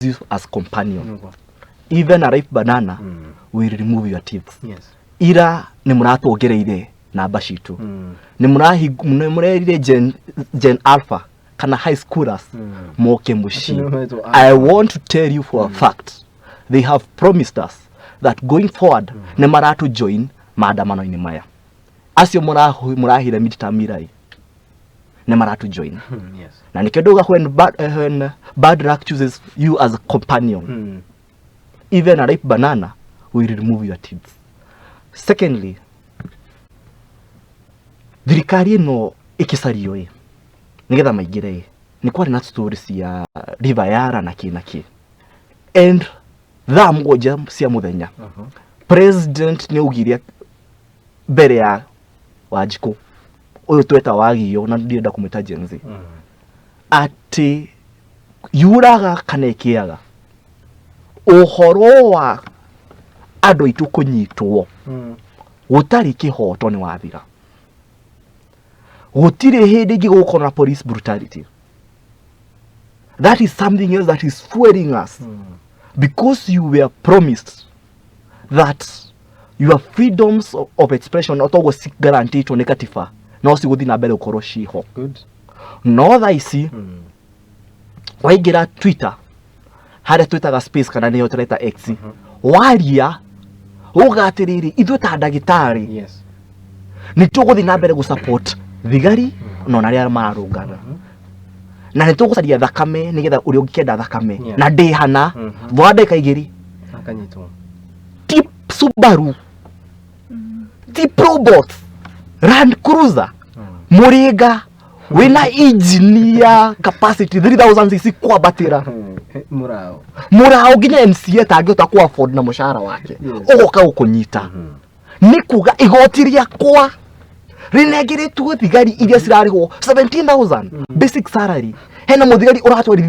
you as companion. Even a ripe banana will remove your teeth. Yes. Ira ni muratuongereire namba citu. Ni murahire gen alpha kana high schoolers moke mushi. I want to tell you for a fact, they have promised us that going forward ni maratu join maandamano ini maya. Asio murahire midterm mirai. Ni maratu join. Yes. Na nikidoga when bad luck chooses you as a companion. Even a ripe banana will remove your teeth. Secondly, thirikari no ikisario nigetha maigire ni kwari na stories ya river yara na kinaki. And tha mgoja cia muthenya president ni ugiria mbere ya Wanjiku uyu tweta wagio na ndienda kumita jenzi ati yuraga kana ikiaga uhoro wa andu itu kunyitwo gutari kihoto ni wathira gutire hindi ingi gukona police brutality. That is something else that is fueling us because you were promised that your freedoms of expression otogo si guaranteed to negative no si guthi na mbere ukoro ciho good no tha ici waigira Twitter hare Twitter ga space kana ni yotreta X waria ugatiriri ithu ta ndagitari yes ni tuguthi na mbere gu support thigari no na ria mararungana na ni tugucaria thakame nigetha uri ungikenda thakame na ndi hana thwanda kaigiri akanyitwo tip Subaru tip robot Land Cruiser Muriga wina engineer capacity 3000cc kwa batira murao ginya MCA tangihota ku afford na mushara wake ugoka ukunyita ni kuga igotiria kwa rinegire tu thigari iria cirarigwo 17,000 basic salary hena muthigari uratwarithia